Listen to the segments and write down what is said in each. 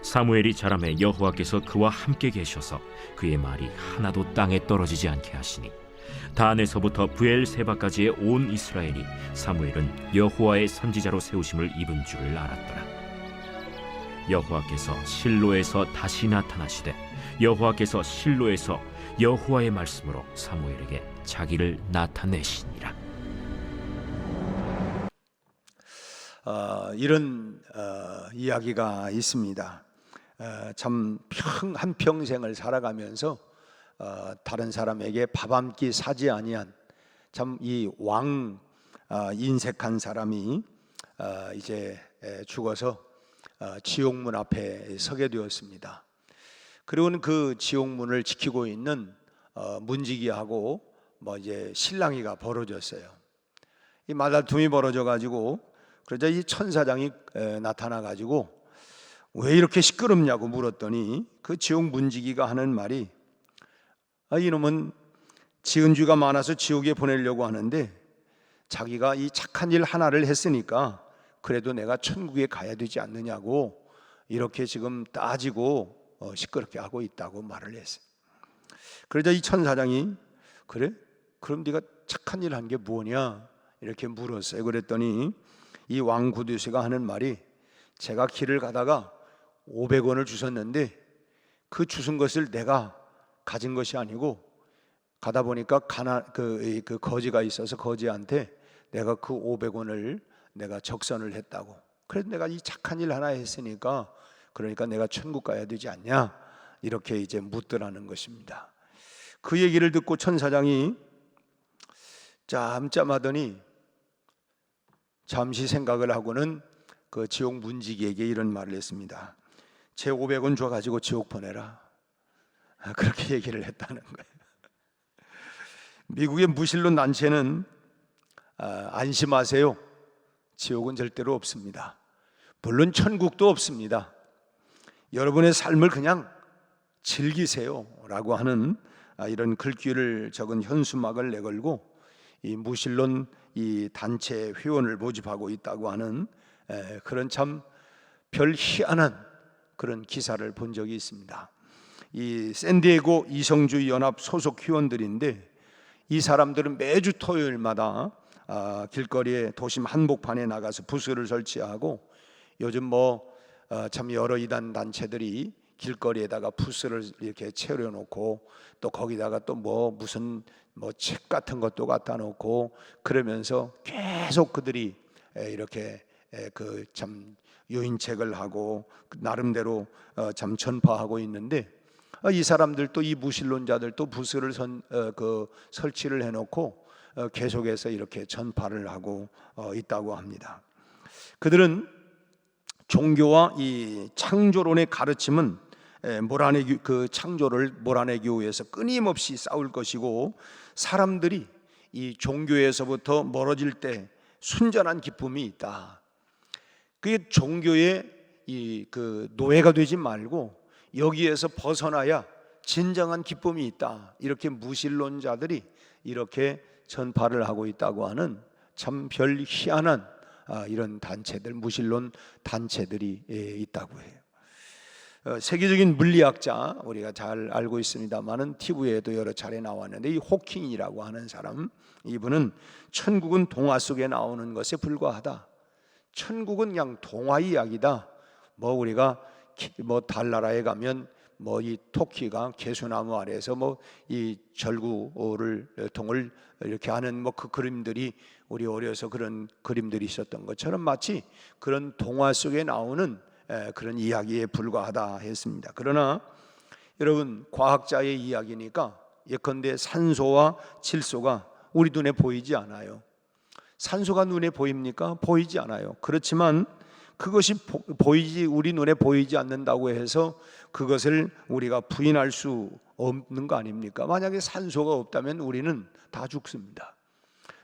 사무엘이 자라매 여호와께서 그와 함께 계셔서 그의 말이 하나도 땅에 떨어지지 않게 하시니 단에서부터 브엘세바까지의 온 이스라엘이 사무엘은 여호와의 선지자로 세우심을 입은 줄을 알았더라. 여호와께서 실로에서 다시 나타나시되 여호와께서 실로에서 여호와의 말씀으로 사무엘에게 자기를 나타내시니라. 이런 이야기가 있습니다. 참 한평생을 살아가면서 다른 사람에게 밥 한 끼 사지 아니한 참 이 왕 인색한 사람이 이제 죽어서 지옥문 앞에 서게 되었습니다. 그리고는 그 지옥문을 지키고 있는 문지기하고 이제 실랑이가 벌어졌어요. 이 말다툼이 벌어져 가지고 그러자 이 천사장이 나타나 가지고 왜 이렇게 시끄럽냐고 물었더니 그 지옥 문지기가 하는 말이 이놈은 지은 죄가 많아서 지옥에 보내려고 하는데 자기가 이 착한 일 하나를 했으니까 그래도 내가 천국에 가야 되지 않느냐고 이렇게 지금 따지고 시끄럽게 하고 있다고 말을 했어요. 그러자 이 천사장이 그래? 그럼 네가 착한 일 한 게 뭐냐? 이렇게 물었어요. 그랬더니 이 왕 구두쇠가 하는 말이 제가 길을 가다가 500원을 주셨는데 그 주신 것을 내가 가진 것이 아니고 가다 보니까 그 거지가 있어서 거지한테 내가 그 500원을 내가 적선을 했다고. 그래서 내가 이 착한 일 하나 했으니까 그러니까 내가 천국 가야 되지 않냐? 이렇게 이제 묻더라는 것입니다. 그 얘기를 듣고 천사장이 짬짬하더니 잠시 생각을 하고는 그 지옥 문지기에게 이런 말을 했습니다. 제 500원 줘가지고 지옥 보내라. 그렇게 얘기를 했다는 거예요. 미국의 무신론 단체는 안심하세요. 지옥은 절대로 없습니다. 물론 천국도 없습니다. 여러분의 삶을 그냥 즐기세요 라고 하는 이런 글귀를 적은 현수막을 내걸고 이 무신론 이 단체 회원을 모집하고 있다고 하는 그런 참 별 희한한 그런 기사를 본 적이 있습니다. 이 샌디에고 이성주의 연합 소속 회원들인데 이 사람들은 매주 토요일마다 길거리에 도심 한복판에 나가서 부스를 설치하고 요즘 참 여러 이단 단체들이 길거리에다가 부스를 이렇게 채워놓고 또 거기다가 또 무슨 책 같은 것도 갖다 놓고 그러면서 계속 그들이 이렇게 그 참 유인책을 하고 나름대로 참 전파하고 있는데 이 사람들도 이 무신론자들도 부스를 설치를 해놓고 계속해서 이렇게 전파를 하고 있다고 합니다. 그들은 종교와 이 창조론의 가르침은 그 창조를 몰아내기 위해서 끊임없이 싸울 것이고 사람들이 이 종교에서부터 멀어질 때 순전한 기쁨이 있다. 그게 종교의 그 노예가 되지 말고 여기에서 벗어나야 진정한 기쁨이 있다. 이렇게 무신론자들이 이렇게 전파를 하고 있다고 하는 참 별 희한한 이런 단체들, 무신론 단체들이 있다고 해요. 세계적인 물리학자 우리가 잘 알고 있습니다만은 TV에도 여러 차례 나왔는데 이 호킹이라고 하는 사람, 이분은 천국은 동화 속에 나오는 것에 불과하다. 천국은 그냥 동화 이야기다. 우리가 달나라에 가면 이 토끼가 개수나무 아래에서 이 절구를 통을 이렇게 하는 그 그림들이 우리 어려서 그런 그림들이 있었던 것처럼 마치 그런 동화 속에 나오는 그런 이야기에 불과하다 했습니다. 그러나 여러분 과학자의 이야기니까 예컨대 산소와 질소가 우리 눈에 보이지 않아요. 산소가 눈에 보입니까? 보이지 않아요. 그렇지만 그것이 우리 눈에 보이지 않는다고 해서 그것을 우리가 부인할 수 없는 거 아닙니까? 만약에 산소가 없다면 우리는 다 죽습니다.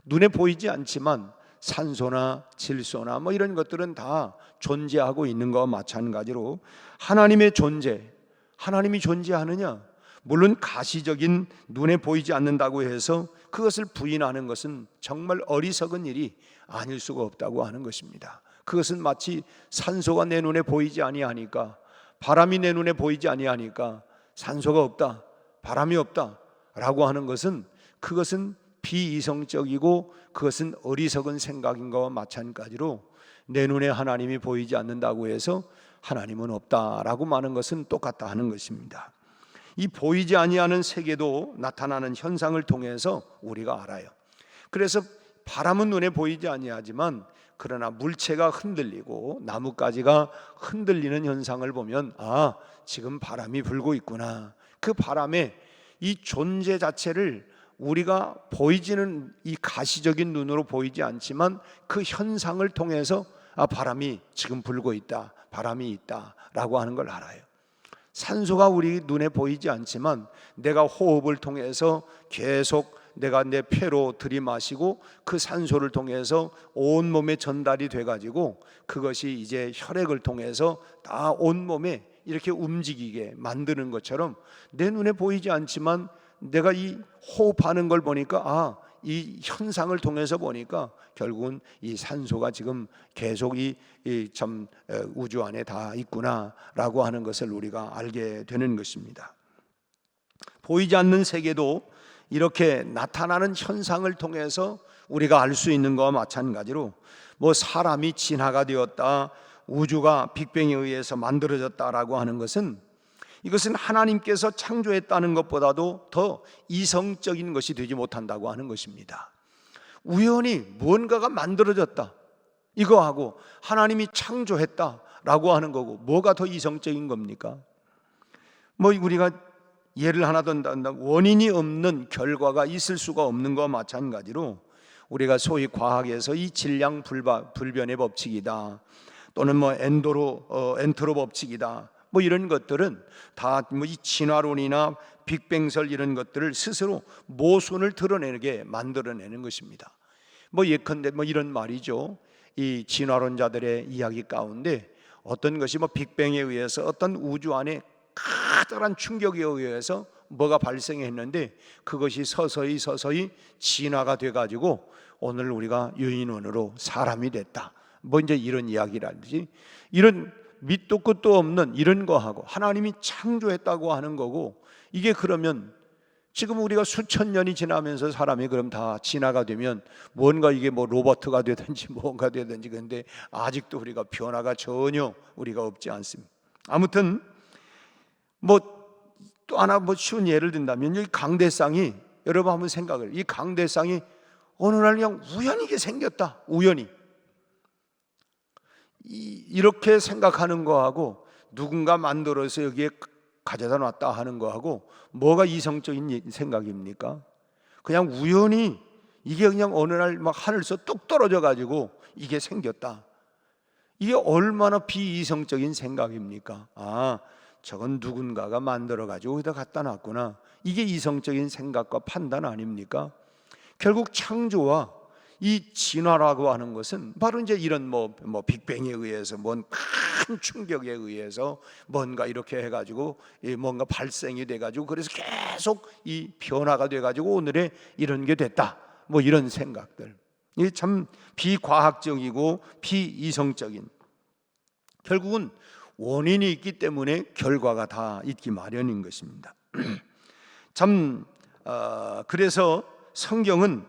눈에 보이지 않지만 산소나 질소나 이런 것들은 다 존재하고 있는 것과 마찬가지로 하나님의 존재, 하나님이 존재하느냐? 물론 가시적인 눈에 보이지 않는다고 해서 그것을 부인하는 것은 정말 어리석은 일이 아닐 수가 없다고 하는 것입니다. 그것은 마치 산소가 내 눈에 보이지 아니하니까 바람이 내 눈에 보이지 아니하니까 산소가 없다, 바람이 없다 라고 하는 것은, 그것은 비이성적이고 그것은 어리석은 생각인 것과 마찬가지로 내 눈에 하나님이 보이지 않는다고 해서 하나님은 없다라고 말하는 것은 똑같다 하는 것입니다. 이 보이지 아니하는 세계도 나타나는 현상을 통해서 우리가 알아요. 그래서 바람은 눈에 보이지 아니하지만 그러나 물체가 흔들리고 나뭇가지가 흔들리는 현상을 보면 아, 지금 바람이 불고 있구나. 그 바람의 이 존재 자체를 우리가 보이지는, 이 가시적인 눈으로 보이지 않지만 그 현상을 통해서 아, 바람이 지금 불고 있다, 바람이 있다 라고 하는 걸 알아요. 산소가 우리 눈에 보이지 않지만 내가 호흡을 통해서 계속 내가 내 폐로 들이마시고 그 산소를 통해서 온 몸에 전달이 돼가지고 그것이 이제 혈액을 통해서 다 온 몸에 이렇게 움직이게 만드는 것처럼 내 눈에 보이지 않지만 내가 이 호흡하는 걸 보니까 아, 이 현상을 통해서 보니까 결국은 이 산소가 지금 계속 참 우주 안에 다 있구나라고 하는 것을 우리가 알게 되는 것입니다. 보이지 않는 세계도 이렇게 나타나는 현상을 통해서 우리가 알 수 있는 것과 마찬가지로 뭐 사람이 진화가 되었다, 우주가 빅뱅에 의해서 만들어졌다라고 하는 것은, 이것은 하나님께서 창조했다는 것보다도 더 이성적인 것이 되지 못한다고 하는 것입니다. 우연히 무언가가 만들어졌다, 이거하고 하나님이 창조했다라고 하는 거고 뭐가 더 이성적인 겁니까? 뭐 우리가 예를 하나 든다면 원인이 없는 결과가 있을 수가 없는 것과 마찬가지로 우리가 소위 과학에서 이 질량 불변의 법칙이다, 또는 뭐 엔트로 법칙이다, 뭐 이런 것들은 다 뭐 이 진화론이나 빅뱅설 이런 것들을 스스로 모순을 드러내게 만들어내는 것입니다. 뭐 예컨대 뭐 이런 말이죠. 이 진화론자들의 이야기 가운데 어떤 것이 뭐 빅뱅에 의해서 어떤 우주 안에 커다란 충격에 의해서 뭐가 발생했는데 그것이 서서히 진화가 돼가지고 오늘 우리가 유인원으로 사람이 됐다, 뭐 이제 이런 이야기라든지, 이런 밑도 끝도 없는 이런 거하고 하나님이 창조했다고 하는 거고, 이게 그러면 지금 우리가 수천 년이 지나면서 사람이 그럼 다 진화가 되면 뭔가 이게 뭐 로버트가 되든지 뭔가 되든지, 근데 아직도 우리가 변화가 전혀 우리가 없지 않습니다. 아무튼 뭐 또 하나 뭐 쉬운 예를 든다면 이 강대상이, 여러분 한번 생각을, 이 강대상이 어느 날 그냥 우연히 생겼다, 우연히 이렇게 생각하는 거하고 누군가 만들어서 여기에 가져다 놨다 하는 거하고 뭐가 이성적인 생각입니까? 그냥 우연히 이게 그냥 어느 날 막 하늘에서 뚝 떨어져 가지고 이게 생겼다, 이게 얼마나 비이성적인 생각입니까? 아, 저건 누군가가 만들어 가지고 여기다 갖다 놨구나, 이게 이성적인 생각과 판단 아닙니까? 결국 창조와 이 진화라고 하는 것은 바로 이제 이런 뭐 빅뱅에 의해서 뭔 큰 충격에 의해서 뭔가 이렇게 해가지고 뭔가 발생이 돼가지고 그래서 계속 이 변화가 돼가지고 오늘의 이런 게 됐다, 뭐 이런 생각들, 이게 참 비과학적이고 비이성적인, 결국은 원인이 있기 때문에 결과가 다 있기 마련인 것입니다. 참 그래서 성경은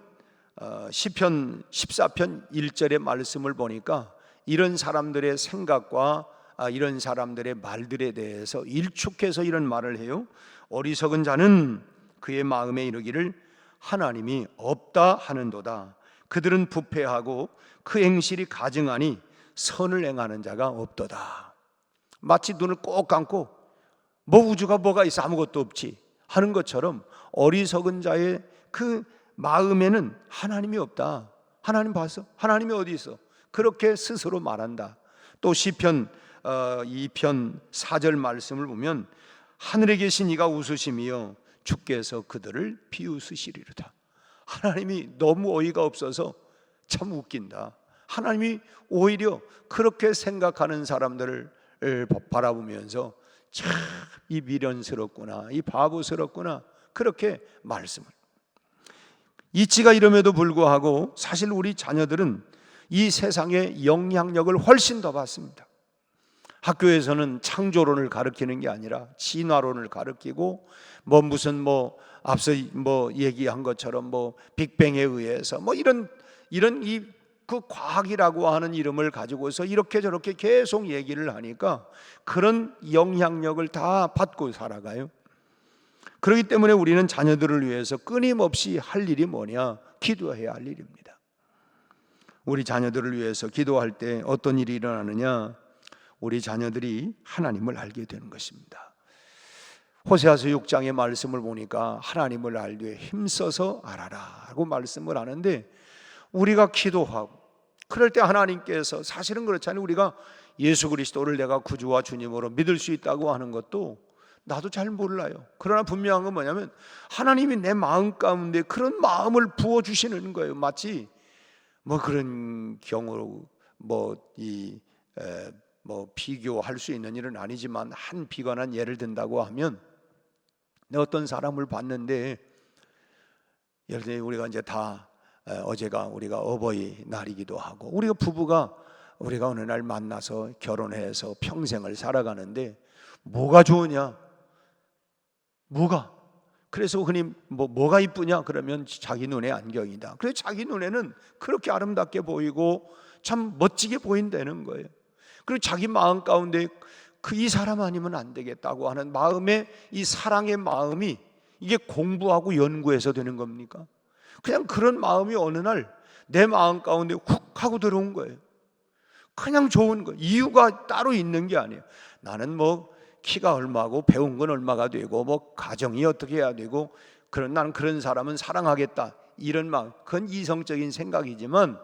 시편 14편 1절의 말씀을 보니까 이런 사람들의 생각과 이런 사람들의 말들에 대해서 일축해서 이런 말을 해요. 어리석은 자는 그의 마음에 이르기를 하나님이 없다 하는도다. 그들은 부패하고 그 행실이 가증하니 선을 행하는 자가 없도다. 마치 눈을 꼭 감고 뭐 우주가 뭐가 있어, 아무것도 없지 하는 것처럼 어리석은 자의 그 마음에는 하나님이 없다. 하나님 봤어? 하나님이 어디 있어? 그렇게 스스로 말한다. 또 시편 2편 4절 말씀을 보면 하늘에 계신 이가 웃으심이여 주께서 그들을 비웃으시리로다. 하나님이 너무 어이가 없어서 참 웃긴다. 하나님이 오히려 그렇게 생각하는 사람들을 바라보면서 참 이 미련스럽구나, 이 바보스럽구나, 그렇게 말씀을. 이치가 이름에도 불구하고 사실 우리 자녀들은 이 세상의 영향력을 훨씬 더 받습니다. 학교에서는 창조론을 가르치는 게 아니라 진화론을 가르치고 무슨 앞서 얘기한 것처럼 빅뱅에 의해서 이런 그 과학이라고 하는 이름을 가지고서 이렇게 저렇게 계속 얘기를 하니까 그런 영향력을 다 받고 살아가요. 그렇기 때문에 우리는 자녀들을 위해서 끊임없이 할 일이 뭐냐? 기도해야 할 일입니다. 우리 자녀들을 위해서 기도할 때 어떤 일이 일어나느냐? 우리 자녀들이 하나님을 알게 되는 것입니다. 호세아서 6장의 말씀을 보니까 하나님을 알되 힘써서 알아라 라고 말씀을 하는데, 우리가 기도하고 그럴 때 하나님께서, 사실은 그렇잖아요. 우리가 예수 그리스도를 내가 구주와 주님으로 믿을 수 있다고 하는 것도 나도 잘 몰라요. 그러나 분명한 건 뭐냐면 하나님이 내 마음 가운데 그런 마음을 부어주시는 거예요. 마치 그런 경우로 비교할 수 있는 일은 아니지만 한 비관한 예를 든다고 하면, 어떤 사람을 봤는데, 예를 들어 우리가 이제 다 어제가 우리가 어버이 날이기도 하고, 우리가 부부가 우리가 어느 날 만나서 결혼해서 평생을 살아가는데 뭐가 좋으냐? 그래서 흔히 뭐가 이쁘냐? 그러면 자기 눈의 안경이다. 그래서 자기 눈에는 그렇게 아름답게 보이고 참 멋지게 보인다는 거예요. 그리고 자기 마음 가운데 이 사람 아니면 안 되겠다고 하는 마음의 이 사랑의 마음이, 이게 공부하고 연구해서 되는 겁니까? 그냥 그런 마음이 어느 날 내 마음 가운데 훅 하고 들어온 거예요. 그냥 좋은 거, 이유가 따로 있는 게 아니에요. 나는 키가 얼마고 배운 건 얼마가 되고 가정이 어떻게 해야 되고, 나는 그런 사람은 사랑하겠다, 이런 마음, 그건 이성적인 생각이지만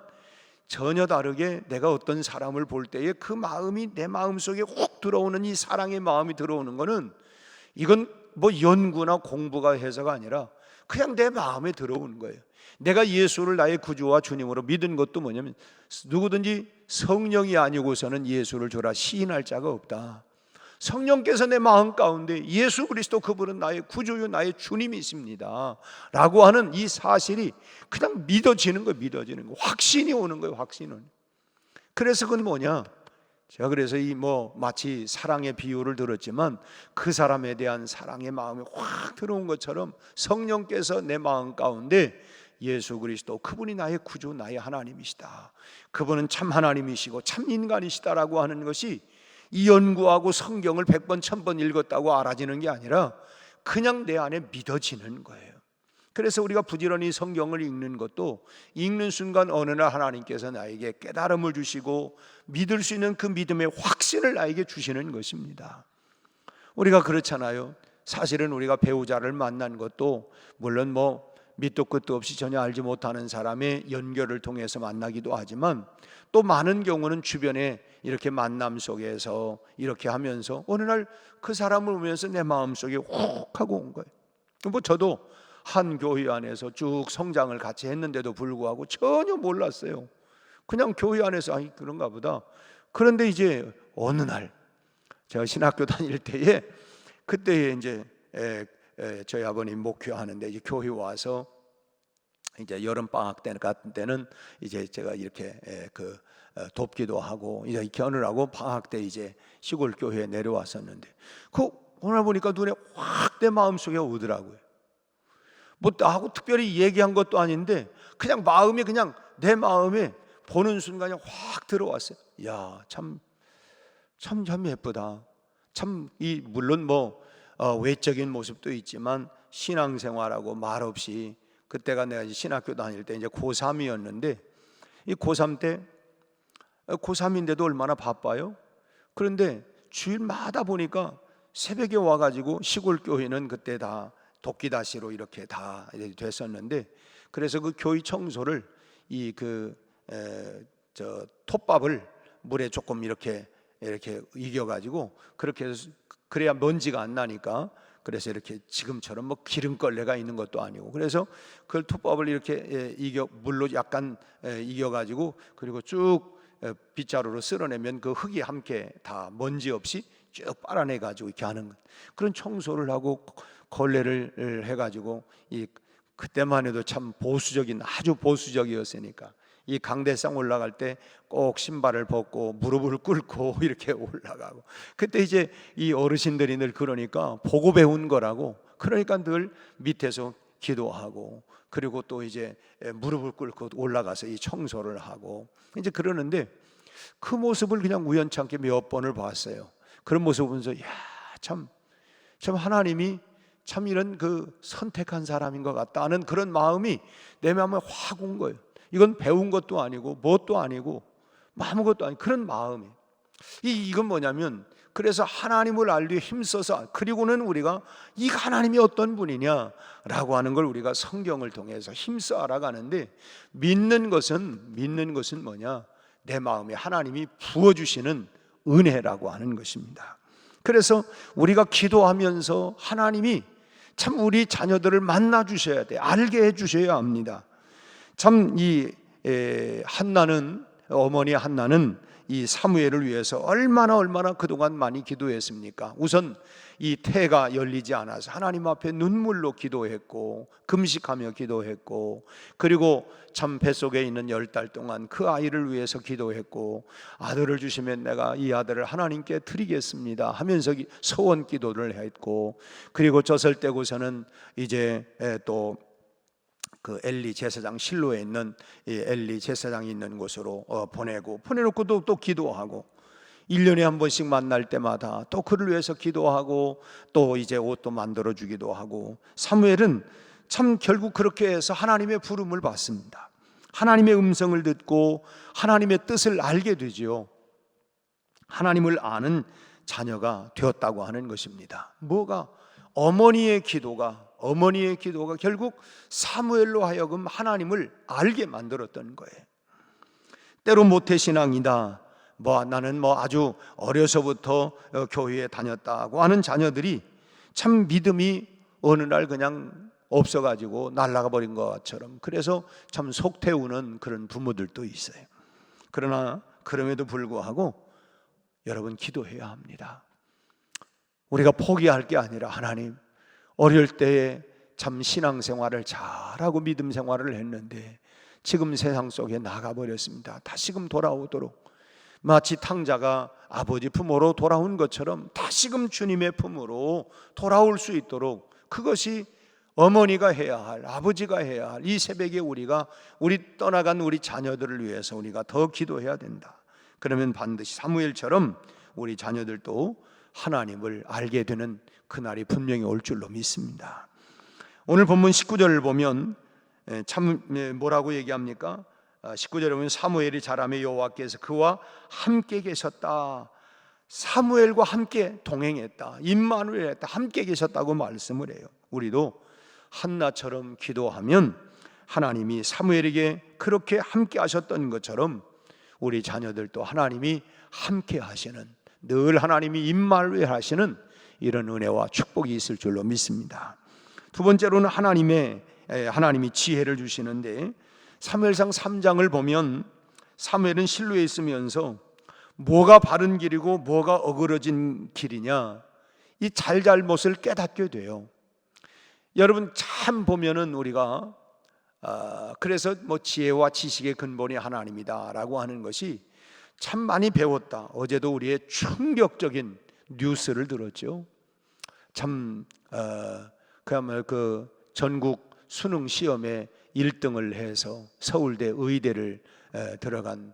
전혀 다르게 내가 어떤 사람을 볼 때에 그 마음이 내 마음속에 훅 들어오는, 이 사랑의 마음이 들어오는 거는, 이건 연구나 공부가 해서가 아니라 그냥 내 마음에 들어오는 거예요. 내가 예수를 나의 구주와 주님으로 믿은 것도 뭐냐면, 누구든지 성령이 아니고서는 예수를 주라 시인할 자가 없다. 성령께서 내 마음 가운데 예수 그리스도, 그분은 나의 구주요 나의 주님이십니다 라고 하는 이 사실이 그냥 믿어지는 거예요. 확신이 오는 거예요. 확신은. 그래서 그건 뭐냐? 제가 그래서 마치 사랑의 비유를 들었지만, 그 사람에 대한 사랑의 마음이 확 들어온 것처럼 성령께서 내 마음 가운데 예수 그리스도, 그분이 나의 구주, 나의 하나님이시다, 그분은 참 하나님이시고 참 인간이시다라고 하는 것이, 이 연구하고 성경을 100번 1000번 읽었다고 알아지는 게 아니라 그냥 내 안에 믿어지는 거예요. 그래서 우리가 부지런히 성경을 읽는 것도, 읽는 순간 어느 날 하나님께서 나에게 깨달음을 주시고 믿을 수 있는 그 믿음의 확신을 나에게 주시는 것입니다. 우리가 그렇잖아요. 사실은 우리가 배우자를 만난 것도 물론 밑도 끝도 없이 전혀 알지 못하는 사람의 연결을 통해서 만나기도 하지만, 또 많은 경우는 주변에 이렇게 만남 속에서 이렇게 하면서 어느 날 그 사람을 보면서 내 마음속에 훅 하고 온 거예요. 저도 한 교회 안에서 쭉 성장을 같이 했는데도 불구하고 전혀 몰랐어요. 그냥 교회 안에서 그런가 보다. 그런데 이제 어느 날 제가 신학교 다닐 때에, 그때에 이제 저희 아버님 목회하는데 이제 교회 와서 이제 여름 방학 때 같은 때는 이제 제가 이렇게 돕기도 하고 이렇게 하느라고 방학 때 이제 시골 교회에 내려왔었는데, 오늘 보니까 눈에 확 내 마음속에 오더라고요. 나하고 특별히 얘기한 것도 아닌데 그냥 마음이, 그냥 내 마음에 보는 순간에 확 들어왔어요. 야, 참 예쁘다. 물론 외적인 모습도 있지만 신앙생활하고 말없이, 그때가 내가 신학교 다닐 때 이제 고3이었는데, 이 고3 때, 고3인데도 얼마나 바빠요? 그런데 주일마다 보니까 새벽에 와가지고, 시골 교회는 그때 다 도끼다시로 이렇게 다 됐었는데, 그래서 그 교회 청소를 톱밥을 물에 조금 이렇게 이겨가지고, 그렇게 해서 그래야 먼지가 안 나니까, 그래서 이렇게 지금처럼 기름걸레가 있는 것도 아니고, 그래서 그 톱밥을 이렇게 물로 약간 이겨가지고, 그리고 쭉 빗자루로 쓸어내면 그 흙이 함께 다 먼지 없이 쭉 빨아내가지고 이렇게 하는 그런 청소를 하고 걸레를 해가지고, 그때만 해도 참 아주 보수적이었으니까 이 강대상 올라갈 때 꼭 신발을 벗고 무릎을 꿇고 이렇게 올라가고, 그때 이제 이 어르신들이 늘 그러니까 보고 배운 거라고, 그러니까 늘 밑에서 기도하고, 그리고 또 이제 무릎을 꿇고 올라가서 이 청소를 하고 이제 그러는데, 그 모습을 그냥 우연찮게 몇 번을 봤어요. 그런 모습을 보면서 참 하나님이 참 이런 그 선택한 사람인 것 같다는 그런 마음이 내 마음에 확 온 거예요. 이건 배운 것도 아니고 뭣도 아니고 아무것도 아닌 그런 마음이. 이건 뭐냐면, 그래서 하나님을 알기 힘써서, 그리고는 우리가 이 하나님이 어떤 분이냐라고 하는 걸 우리가 성경을 통해서 힘써 알아가는데, 믿는 것은 뭐냐? 내 마음에 하나님이 부어주시는 은혜라고 하는 것입니다. 그래서 우리가 기도하면서 하나님이 참 우리 자녀들을 만나 주셔야 돼, 알게 해 주셔야 합니다. 참 이 어머니 한나는 이 사무엘을 위해서 얼마나 그동안 많이 기도했습니까? 우선 이 태가 열리지 않아서 하나님 앞에 눈물로 기도했고, 금식하며 기도했고, 그리고 참 뱃속에 있는 10달 동안 그 아이를 위해서 기도했고, 아들을 주시면 내가 이 아들을 하나님께 드리겠습니다 하면서 소원 기도를 했고, 그리고 젖을 떼고서는 이제 또 그 엘리 제사장, 실로에 있는 이 엘리 제사장이 있는 곳으로 보내놓고 또 기도하고, 1년에 한 번씩 만날 때마다 또 그를 위해서 기도하고, 또 이제 옷도 만들어 주기도 하고. 사무엘은 참 결국 그렇게 해서 하나님의 부름을 받습니다. 하나님의 음성을 듣고 하나님의 뜻을 알게 되지요. 하나님을 아는 자녀가 되었다고 하는 것입니다. 어머니의 기도가 결국 사무엘로 하여금 하나님을 알게 만들었던 거예요. 때로 모태신앙이다, 나는 아주 어려서부터 교회에 다녔다고 하는 자녀들이 참 믿음이 어느 날 그냥 없어가지고 날아가 버린 것처럼, 그래서 참 속 태우는 그런 부모들도 있어요. 그러나 그럼에도 불구하고 여러분, 기도해야 합니다. 우리가 포기할 게 아니라, 하나님, 어릴 때에 참 신앙생활을 잘하고 믿음 생활을 했는데 지금 세상 속에 나가버렸습니다. 다시금 돌아오도록, 마치 탕자가 아버지 품으로 돌아온 것처럼 다시금 주님의 품으로 돌아올 수 있도록, 그것이 어머니가 해야 할, 아버지가 해야 할, 이 새벽에 우리 떠나간 우리 자녀들을 위해서 우리가 더 기도해야 된다. 그러면 반드시 사무엘처럼 우리 자녀들도 하나님을 알게 되는 그날이 분명히 올 줄로 믿습니다. 오늘 본문 19절을 보면 참 뭐라고 얘기합니까? 19절에 보면 사무엘이 자라매 여호와께서 그와 함께 계셨다. 사무엘과 함께 동행했다, 임마누엘 했다, 함께 계셨다고 말씀을 해요. 우리도 한나처럼 기도하면 하나님이 사무엘에게 그렇게 함께 하셨던 것처럼 우리 자녀들도 하나님이 함께 하시는, 늘 하나님이 임마누엘 하시는 이런 은혜와 축복이 있을 줄로 믿습니다. 두 번째로는 하나님이 지혜를 주시는데, 사무엘상 3장을 보면 사무엘은 실로에 있으면서 뭐가 바른 길이고 뭐가 어그러진 길이냐, 이 잘잘못을 깨닫게 돼요. 여러분, 참 보면은 우리가 그래서 지혜와 지식의 근본이 하나님이다 라고 하는 것이 참 많이 배웠다. 어제도 우리의 충격적인 뉴스를 들었죠. 참 그야말로 그 전국 수능 시험에 1등을 해서 서울대 의대를 들어간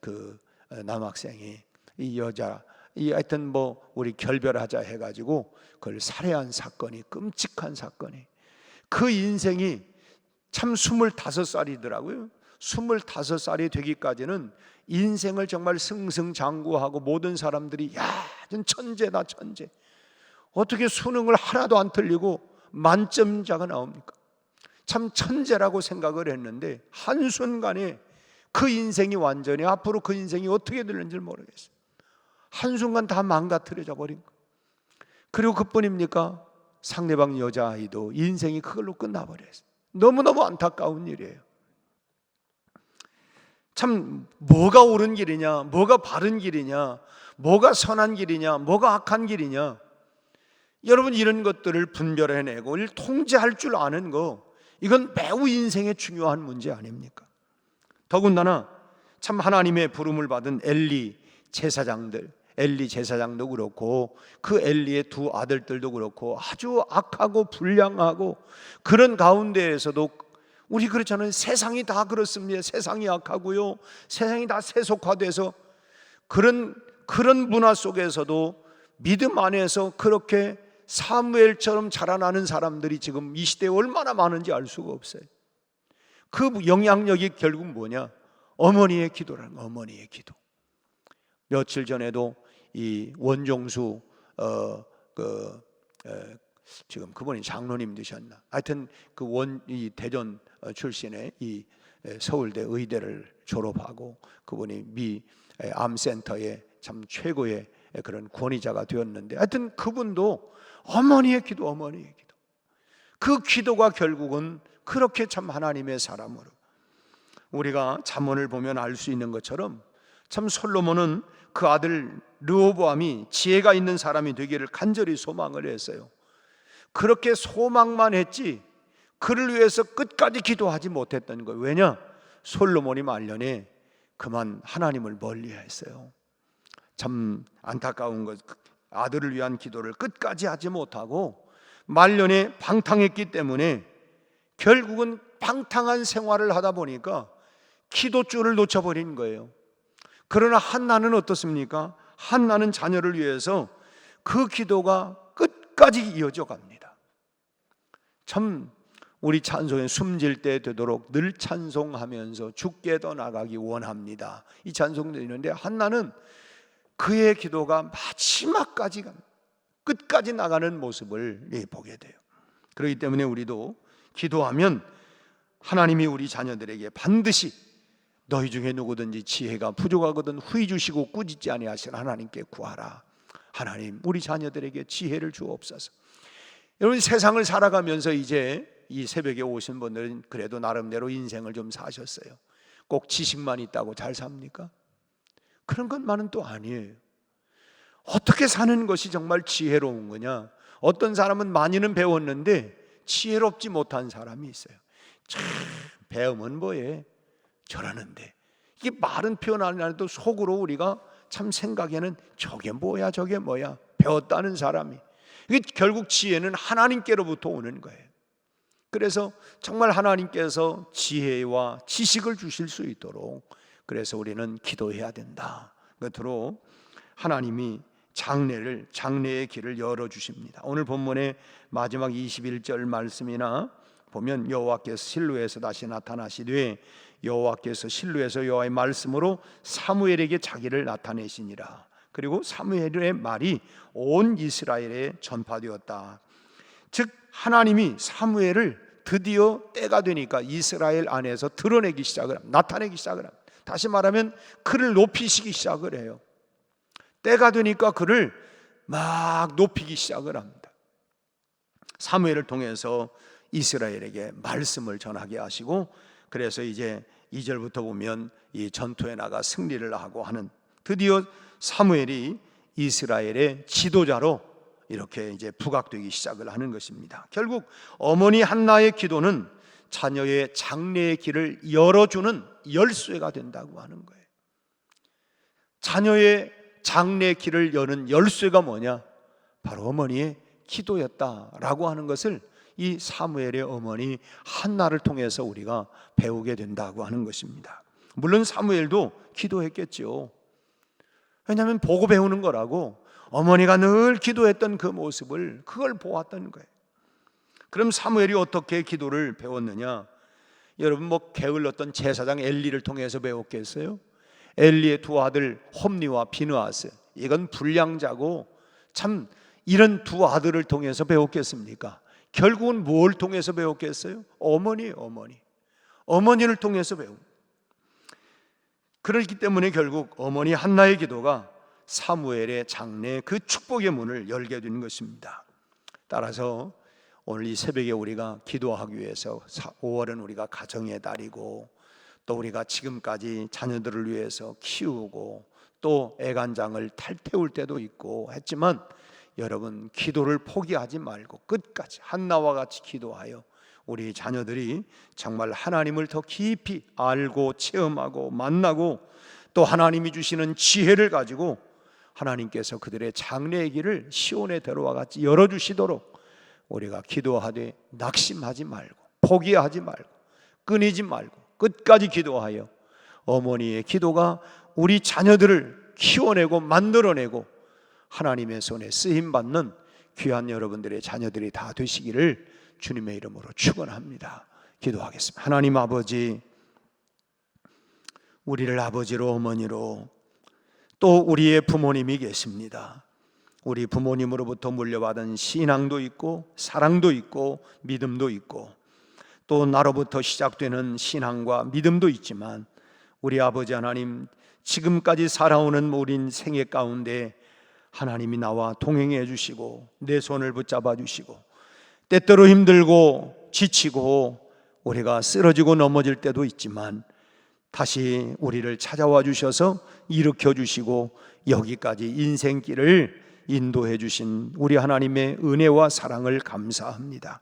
그 남학생이, 이 여자, 하여튼 우리 결별하자 해가지고 그걸 살해한 사건이, 끔찍한 사건이, 그 인생이 참 25살이더라고요. 25살이 되기까지는 인생을 정말 승승장구하고 모든 사람들이 전 천재다, 천재. 어떻게 수능을 하나도 안 틀리고 만점자가 나옵니까? 참 천재라고 생각을 했는데 한순간에 그 인생이 완전히, 앞으로 그 인생이 어떻게 될는지 모르겠어요. 한순간 다 망가뜨려져 버린 거. 그리고 그뿐입니까? 상대방 여자아이도 인생이 그걸로 끝나버렸어요. 너무너무 안타까운 일이에요. 참 뭐가 옳은 길이냐, 뭐가 바른 길이냐, 뭐가 선한 길이냐, 뭐가 악한 길이냐, 여러분, 이런 것들을 분별해내고 통제할 줄 아는 거, 이건 매우 인생에 중요한 문제 아닙니까? 더군다나 참 하나님의 부름을 받은 엘리 제사장도 그렇고 그 엘리의 두 아들들도 그렇고 아주 악하고 불량하고 그런 가운데에서도 우리 그렇잖아요. 세상이 다 그렇습니다. 세상이 악하고요, 세상이 다 세속화돼서 그런 문화 속에서도 믿음 안에서 그렇게 사무엘처럼 자라나는 사람들이 지금 이 시대에 얼마나 많은지 알 수가 없어요. 그 영향력이 결국 뭐냐? 어머니의 기도라는 거예요. 어머니의 기도. 며칠 전에도 이 원종수 지금 그분이 장로님 되셨나? 하여튼 이 대전 출신의 이 서울대 의대를 졸업하고 그분이 미 암센터의 참 최고의 그런 권위자가 되었는데, 하여튼 그분도 어머니의 기도. 그 기도가 결국은 그렇게 참 하나님의 사람으로, 우리가 잠언을 보면 알 수 있는 것처럼 참 솔로몬은 그 아들 르호보암이 지혜가 있는 사람이 되기를 간절히 소망을 했어요. 그렇게 소망만 했지 그를 위해서 끝까지 기도하지 못했던 거예요. 왜냐? 솔로몬이 말년에 그만 하나님을 멀리했어요. 참 안타까운 것, 아들을 위한 기도를 끝까지 하지 못하고 말년에 방탕했기 때문에 결국은 방탕한 생활을 하다 보니까 기도줄을 놓쳐버린 거예요. 그러나 한나는 어떻습니까? 한나는 자녀를 위해서 그 기도가 끝까지 이어져 갑니다. 참 우리 찬송에 숨질 때 되도록 늘 찬송하면서 주께 더 나가기 원합니다, 이 찬송도 있는데, 한나는 그의 기도가 마지막까지 끝까지 나가는 모습을 보게 돼요. 그렇기 때문에 우리도 기도하면 하나님이 우리 자녀들에게 반드시 너희 중에 누구든지 지혜가 부족하거든 후히 주시고 꾸짖지 아니하시는 하나님께 구하라. 하나님, 우리 자녀들에게 지혜를 주옵소서. 여러분, 세상을 살아가면서 이제 이 새벽에 오신 분들은 그래도 나름대로 인생을 좀 사셨어요. 꼭 지식만 있다고 잘 삽니까? 그런 것만은 또 아니에요. 어떻게 사는 것이 정말 지혜로운 거냐? 어떤 사람은 많이는 배웠는데 지혜롭지 못한 사람이 있어요. 참, 배움은 뭐해? 저러는데, 이게 말은 표현 안 해도 속으로 우리가 참 생각에는 저게 뭐야 배웠다는 사람이, 이게 결국 지혜는 하나님께로부터 오는 거예요. 그래서 정말 하나님께서 지혜와 지식을 주실 수 있도록, 그래서 우리는 기도해야 된다. 끝으로 하나님이 장래의 길을 열어주십니다. 오늘 본문의 마지막 21절 말씀이나 보면 여호와께서 실로에서 다시 나타나시되 여호와께서 실로에서 여호와의 말씀으로 사무엘에게 자기를 나타내시니라. 그리고 사무엘의 말이 온 이스라엘에 전파되었다. 즉 하나님이 사무엘을 드디어 때가 되니까 이스라엘 안에서 드러내기 시작을 합니다. 나타내기 시작을 합니다. 다시 말하면 그를 높이시기 시작을 해요. 때가 되니까 그를 막 높이기 시작을 합니다. 사무엘을 통해서 이스라엘에게 말씀을 전하게 하시고, 그래서 이제 2절부터 보면 이 전투에 나가 승리를 하고 하는, 드디어 사무엘이 이스라엘의 지도자로 이렇게 이제 부각되기 시작을 하는 것입니다. 결국 어머니 한나의 기도는 자녀의 장래의 길을 열어주는 열쇠가 된다고 하는 거예요. 자녀의 장래의 길을 여는 열쇠가 뭐냐? 바로 어머니의 기도였다라고 하는 것을 이 사무엘의 어머니 한나를 통해서 우리가 배우게 된다고 하는 것입니다. 물론 사무엘도 기도했겠죠. 왜냐하면 보고 배우는 거라고, 어머니가 늘 기도했던 그 모습을, 그걸 보았던 거예요. 그럼 사무엘이 어떻게 기도를 배웠느냐? 여러분, 뭐 게을렀던 제사장 엘리를 통해서 배웠겠어요? 엘리의 두 아들 홈리와 비느하스, 이건 불량자고 참 이런 두 아들을 통해서 배웠겠습니까? 결국은 뭘 통해서 배웠겠어요? 어머니를 통해서 배웁니다. 그렇기 때문에 결국 어머니 한나의 기도가 사무엘의 장래 그 축복의 문을 열게 된 것입니다. 따라서 오늘 이 새벽에 우리가 기도하기 위해서 5월은 우리가 가정의 달이고, 또 우리가 지금까지 자녀들을 위해서 키우고 또 애간장을 탈태울 때도 있고 했지만, 여러분 기도를 포기하지 말고 끝까지 한나와 같이 기도하여 우리 자녀들이 정말 하나님을 더 깊이 알고 체험하고 만나고 또 하나님이 주시는 지혜를 가지고 하나님께서 그들의 장래의 길을 시온의 대로와 같이 열어주시도록 우리가 기도하되 낙심하지 말고 포기하지 말고 끊이지 말고 끝까지 기도하여 어머니의 기도가 우리 자녀들을 키워내고 만들어내고 하나님의 손에 쓰임받는 귀한 여러분들의 자녀들이 다 되시기를 주님의 이름으로 축원합니다. 기도하겠습니다. 하나님 아버지, 우리를 아버지로 어머니로 또 우리의 부모님이 계십니다. 우리 부모님으로부터 물려받은 신앙도 있고 사랑도 있고 믿음도 있고 또 나로부터 시작되는 신앙과 믿음도 있지만 우리 아버지 하나님, 지금까지 살아오는 우린 생애 가운데 하나님이 나와 동행해 주시고 내 손을 붙잡아 주시고 때때로 힘들고 지치고 우리가 쓰러지고 넘어질 때도 있지만 다시 우리를 찾아와 주셔서 일으켜 주시고 여기까지 인생길을 인도해 주신 우리 하나님의 은혜와 사랑을 감사합니다.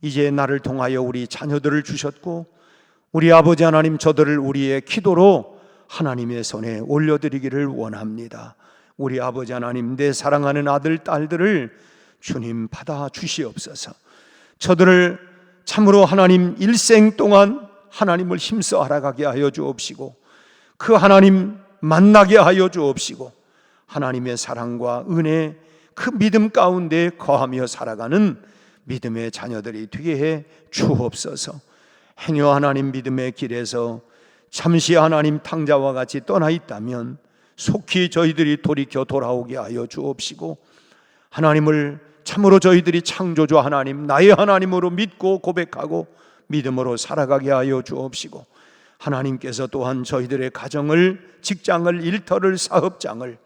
이제 나를 통하여 우리 자녀들을 주셨고 우리 아버지 하나님, 저들을 우리의 기도로 하나님의 손에 올려드리기를 원합니다. 우리 아버지 하나님, 내 사랑하는 아들, 딸들을 주님 받아 주시옵소서. 저들을 참으로 하나님 일생 동안 하나님을 힘써 알아가게 하여 주옵시고 그 하나님 만나게 하여 주옵시고 하나님의 사랑과 은혜, 그 믿음 가운데 거하며 살아가는 믿음의 자녀들이 되게 해 주옵소서. 행여 하나님 믿음의 길에서 잠시 하나님 탕자와 같이 떠나 있다면 속히 저희들이 돌이켜 돌아오게 하여 주옵시고 하나님을 참으로 저희들이 창조주 하나님, 나의 하나님으로 믿고 고백하고 믿음으로 살아가게 하여 주옵시고 하나님께서 또한 저희들의 가정을, 직장을, 일터를, 사업장을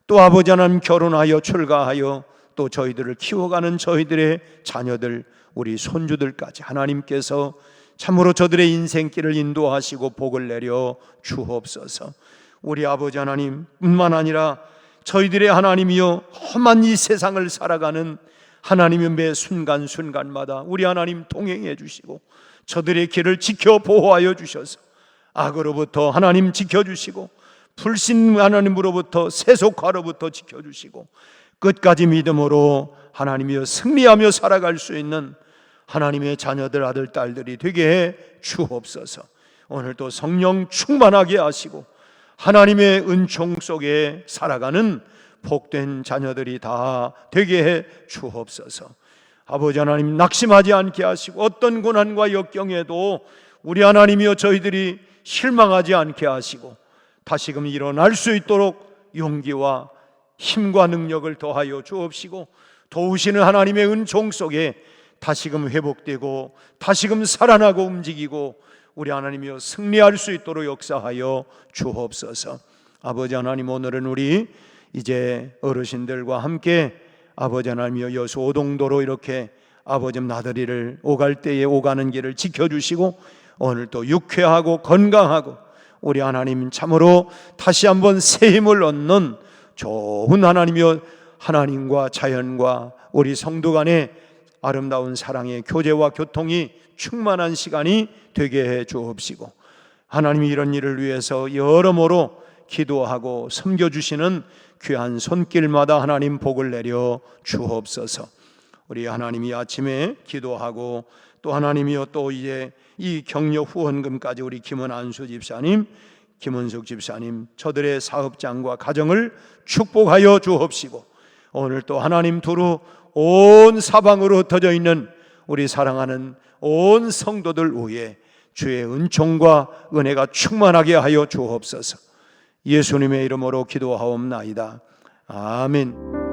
또 아버지 하나님 결혼하여 출가하여 또 저희들을 키워가는 저희들의 자녀들, 우리 손주들까지 하나님께서 참으로 저들의 인생길을 인도하시고 복을 내려 주옵소서. 우리 아버지 하나님 뿐만 아니라 저희들의 하나님이여 험한 이 세상을 살아가는 하나님의 매 순간순간마다 우리 하나님 동행해 주시고 저들의 길을 지켜 보호하여 주셔서 악으로부터 하나님 지켜주시고 불신 하나님으로부터 세속화로부터 지켜주시고 끝까지 믿음으로 하나님이여 승리하며 살아갈 수 있는 하나님의 자녀들, 아들, 딸들이 되게 해 주옵소서. 오늘도 성령 충만하게 하시고 하나님의 은총 속에 살아가는 복된 자녀들이 다 되게 해 주옵소서. 아버지 하나님, 낙심하지 않게 하시고 어떤 고난과 역경에도 우리 하나님이여 저희들이 실망하지 않게 하시고 다시금 일어날 수 있도록 용기와 힘과 능력을 더하여 주옵시고 도우시는 하나님의 은총 속에 다시금 회복되고 다시금 살아나고 움직이고 우리 하나님이여 승리할 수 있도록 역사하여 주옵소서. 아버지 하나님, 오늘은 우리 이제 어르신들과 함께 아버지 하나님이여 여수 오동도로 이렇게 아버지 나들이를 오갈 때에 오가는 길을 지켜주시고 오늘 또 유쾌하고 건강하고 우리 하나님 참으로 다시 한번 새 힘을 얻는 좋은 하나님이여 하나님과 자연과 우리 성도 간의 아름다운 사랑의 교제와 교통이 충만한 시간이 되게 해 주옵시고 하나님이 이런 일을 위해서 여러모로 기도하고 섬겨주시는 귀한 손길마다 하나님 복을 내려 주옵소서. 우리 하나님이 아침에 기도하고 또 하나님이여 또 이제 이 격려 후원금까지 우리 김은안수 집사님, 김은숙 집사님 저들의 사업장과 가정을 축복하여 주옵시고 오늘 또 하나님 두루 온 사방으로 흩어져 있는 우리 사랑하는 온 성도들 위에 주의 은총과 은혜가 충만하게 하여 주옵소서. 예수님의 이름으로 기도하옵나이다. 아멘.